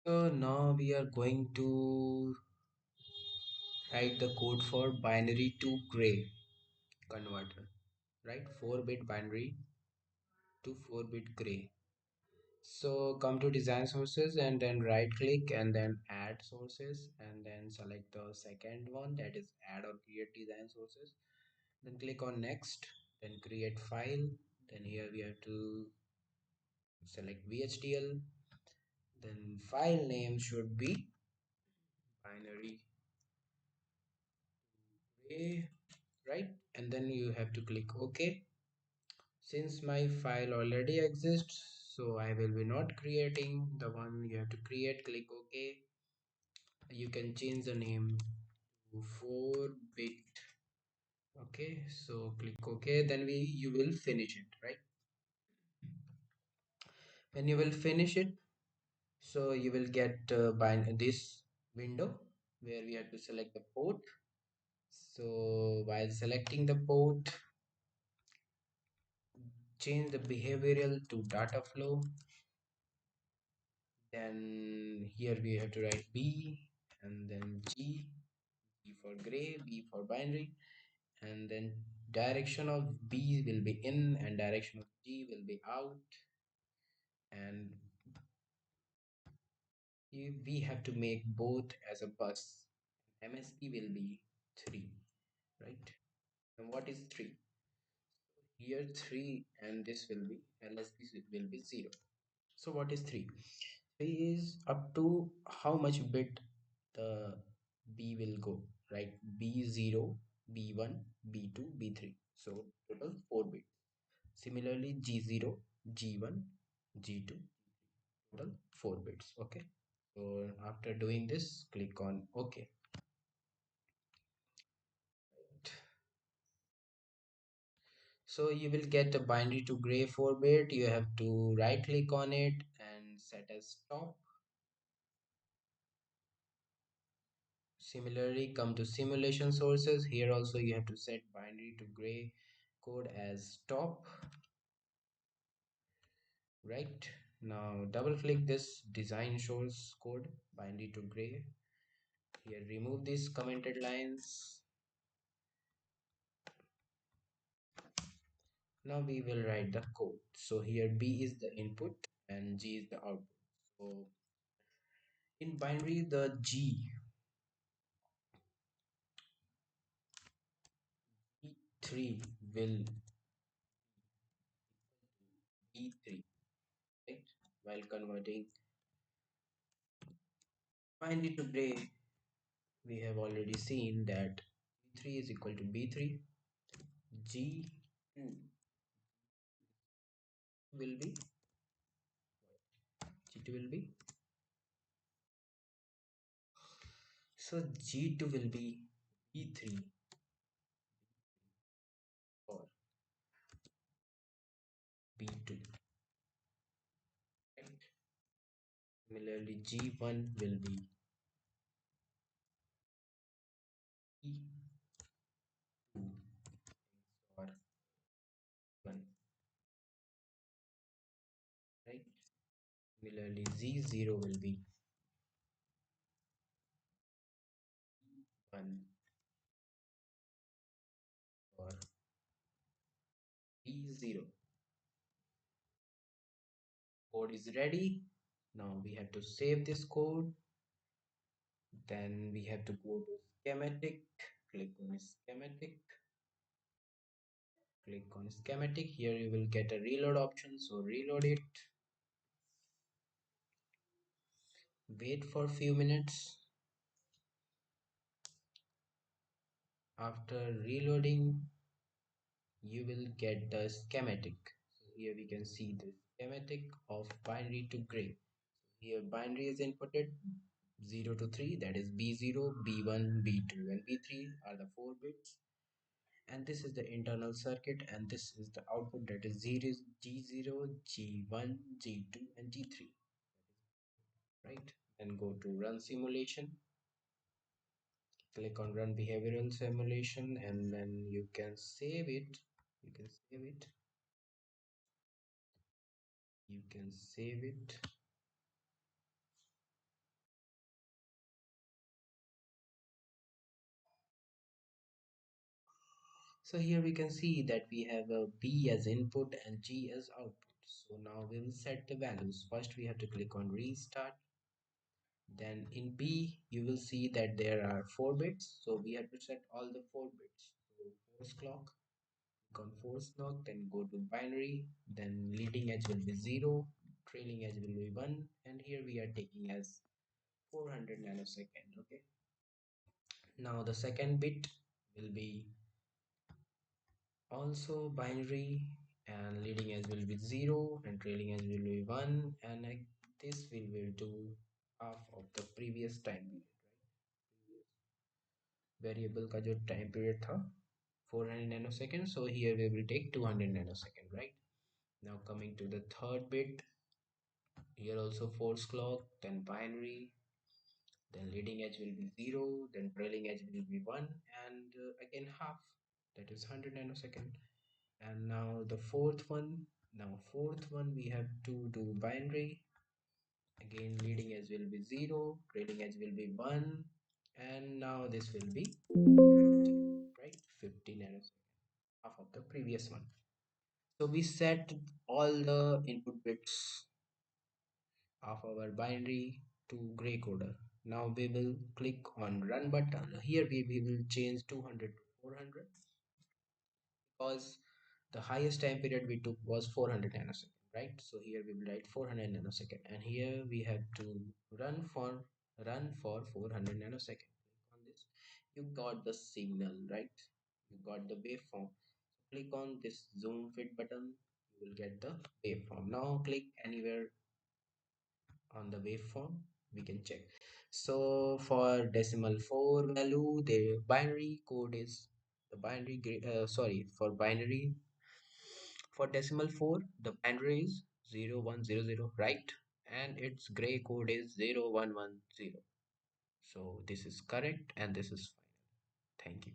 So now we are going to write the code for binary to gray converter, right? 4-bit binary to 4-bit gray. So come to design sources and then right click and then add sources and then select the second one, that is add or create design sources. Then click on next, then create file. Then here we have to select VHDL. Then file name should be binary gray, right? And then you have to click OK. Since my file already exists, so I will be not creating the one you have to create. Click OK. You can change the name to 4-bit. Okay, so click OK. Then you will finish it, right? When you will finish it, so you will get bind this window where we have to select the port. So while selecting the port, change the behavioral to data flow. Then here we have to write B and then G, B for gray, B for binary, and then direction of B will be in and direction of G will be out, and we have to make both as a bus. MSB will be 3, right? And what is 3? Here 3 and this will be LSB will be 0. So what is 3? 3 is up to how much bit the B will go, right? B0, B1, B2, B3. So total 4 bits. Similarly, G0, G1, G2, total 4 bits. Okay. So after doing this, click on OK. So you will get a binary to gray 4-bit. You have to right click on it and set as stop. Similarly, come to simulation sources. Here also you have to set binary to gray code as stop. Right now, double click this design source code binary to gray. Here, remove these commented lines. Now we will write the code. So here B is the input and G is the output. So in binary, the G3 will B3, right? While converting binary to gray, we have already seen that B3 is equal to B3. G2 will be G2 will be so G2 will be B3 or B2, right? Similarly, G1 will be E2 or 1, right? Similarly, Z0 will be 1 or B0. Code is ready. Now we have to save this code. Then we have to go to schematic. Click on schematic. Click on schematic. Here you will get a reload option. So reload it. Wait for a few minutes. After reloading, you will get the schematic. So here we can see the schematic of binary to gray. Here binary is inputted 0 to 3, that is B0, B1, B2 and B3 are the 4 bits, and this is the internal circuit, and this is the output, that is 0, G0, G1, G2 and G3, right? Then go to run simulation, click on run behavioral simulation, and then you can save it. You can save it So here we can see that we have a B as input and G as output. So now we will set the values. First we have to click on restart. Then in B you will see that there are 4 bits. So we have to set all the 4 bits. So force clock, click on force clock, then go to binary, then leading edge will be 0, trailing edge will be 1, and here we are taking as 400 nanosecond. Okay. Now the second bit will be also binary, and leading edge will be 0 and trailing edge will be 1, and like this we will do half of the previous time period, right? Variable का जो time period था 400 nanoseconds, so here we will take 200 nanosecond, right? Now coming to the third bit, here also force clock, then binary, then leading edge will be 0, then trailing edge will be 1, and again half, that is 100 nanosecond. And now the fourth one we have to do binary. Again leading edge will be 0, trailing edge will be 1, and now this will be 50, right? 50 nanosecond, half of the previous one. So we set all the input bits of our binary to gray coder. Now we will click on run button. Here we will change 200 to 400 because the highest time period we took was 400 nanosecond, right? So here we will write 400 nanosecond, and here we have to run for 400 nanosecond. Click on this. You got the signal, right? You got the waveform. Click on this zoom fit button. You will get the waveform. Now click anywhere on the waveform, we can check. So for decimal 4 value, the binary code is the sorry, for binary, for decimal 4 the binary is 0100, right? And its gray code is 0110. So this is correct and this is final. Thank you.